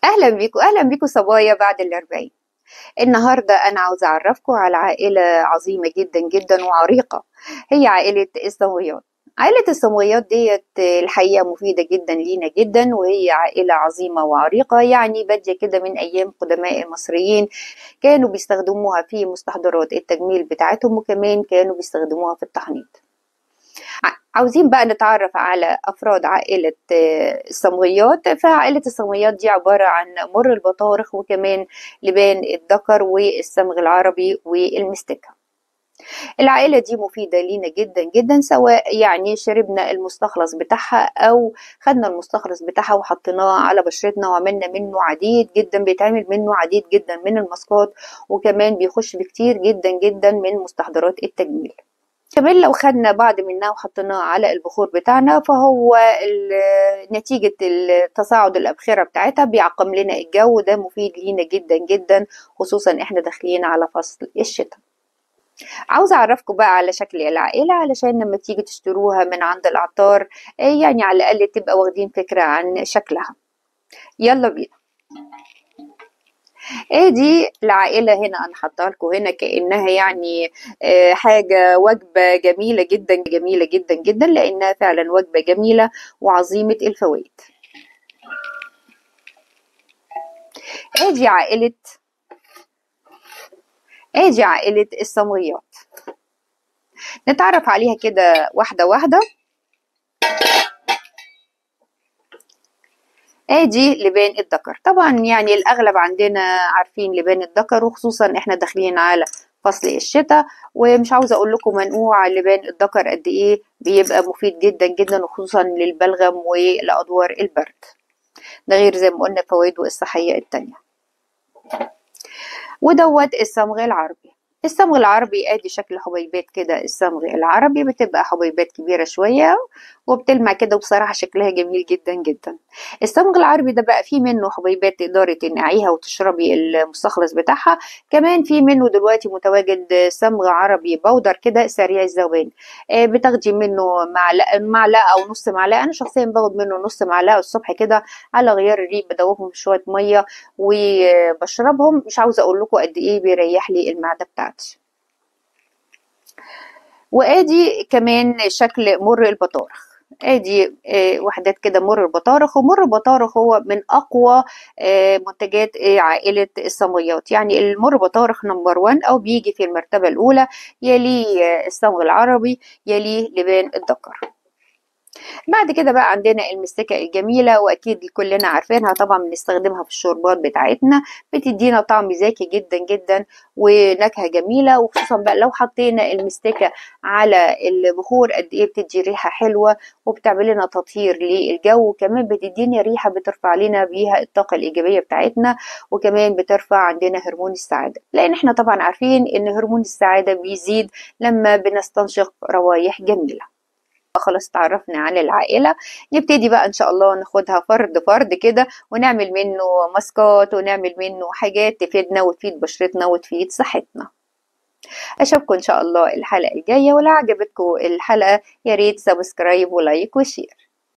أهلا بيكم صبايا بعد الأربعين. النهاردة أنا عاوزة أعرفكم على عائلة عظيمة جدا جدا وعريقة. هي عائلة الصمويات. عائلة الصمويات ديت الحقيقة مفيدة جدا لينا جدا، وهي عائلة عظيمة وعريقة، يعني بادية كده من أيام قدماء المصريين. كانوا بيستخدموها في مستحضرات التجميل بتاعتهم، وكمان كانوا بيستخدموها في التحنيط. عاوزين بقى نتعرف على أفراد عائلة الصمغيات. فعائلة الصمغيات دي عبارة عن مر البطارخ، وكمان لبان الذكر والصمغ العربي والمستكة. العائلة دي مفيدة لينا جدا جدا، سواء يعني شربنا المستخلص بتاعها أو خدنا المستخلص بتاعها وحطيناه على بشرتنا وعملنا منه عديد جدا، بيتعمل منه عديد جدا من الماسكات، وكمان بيخش بكتير جدا جدا من مستحضرات التجميل. كمان لو خدنا بعض منها وحطيناه على البخور بتاعنا، فهو نتيجة تصاعد الأبخرة بتاعتها بيعقم لنا الجو، ده مفيد لينا جدا جدا، خصوصا احنا داخلين على فصل الشتاء. عاوزة أعرفكم بقى على شكل العائلة، علشان لما تيجي تشتروها من عند العطار يعني على الأقل تبقى واخدين فكرة عن شكلها. يلا بينا. ايه دي العائلة هنا، انا حاطها لكم هنا كأنها يعني حاجة وجبة جميلة جدا جميلة جدا جدا، لأنها فعلا وجبة جميلة وعظيمة الفوائد. ايه دي عائلة الصمغيات. نتعرف عليها كده واحدة واحدة. ادي لبان الذكر. طبعا يعني الاغلب عندنا عارفين لبان الذكر، وخصوصا احنا داخلين على فصل الشتاء، ومش عاوزه اقول لكم منقوع لبان الذكر قد ايه بيبقى مفيد جدا جدا، وخصوصا للبلغم والادوار البرد. ده غير زي ما قلنا فوائده الصحيه التانية. ودوت الصمغ العربي. الصمغ العربي ادي شكل حبيبات كده. الصمغ العربي بتبقى حبيبات كبيرة شوية وبتلمع كده، وبصراحة شكلها جميل جدا جدا. الصمغ العربي ده بقى فيه منه حبيبات تقدري تنقعيها وتشربي المستخلص بتاعها. كمان فيه منه دلوقتي متواجد صمغ عربي بودر كده سريع الذوبان. بتاخدي منه معلقة او نص معلقة. انا شخصيا باخد منه نص معلقة الصبح كده على غيار الريق، بدوبهم في شوية مية وبشربهم. مش عاوزة اقول لكم قد ايه بيريح لي المعدة بتاعتي. وادي كمان شكل مر البطارخ. ادي وحدات كده مر البطارخ. ومر البطارخ هو من اقوى منتجات عائلة الصمغيات. يعني المر بطارخ نمبر 1 او بيجي في المرتبة الاولى، يليه الصمغ العربي، يليه لبان الذكر. بعد كده بقى عندنا المستكة الجميلة، واكيد كلنا عارفينها طبعا، بنستخدمها في الشوربات بتاعتنا، بتدينا طعم زاكي جدا جدا ونكهة جميلة. وخصوصا بقى لو حطينا المستكة على البخور قد ايه بتدي ريحة حلوة، وبتعمل لنا تطهير للجو، وكمان بتدينا ريحة بترفع لنا بيها الطاقة الإيجابية بتاعتنا، وكمان بترفع عندنا هرمون السعادة، لأن احنا طبعا عارفين ان هرمون السعادة بيزيد لما بنستنشق روايح جميلة. خلاص تعرفنا عن العائلة، نبتدي بقى ان شاء الله ناخدها فرد فرد كده، ونعمل منه ماسكات، ونعمل منه حاجات تفيدنا وتفيد بشرتنا وتفيد صحتنا. اشوفكم ان شاء الله الحلقة الجاية، ولو عجبتكم الحلقة يا ريت سبسكرايب ولايك وشير.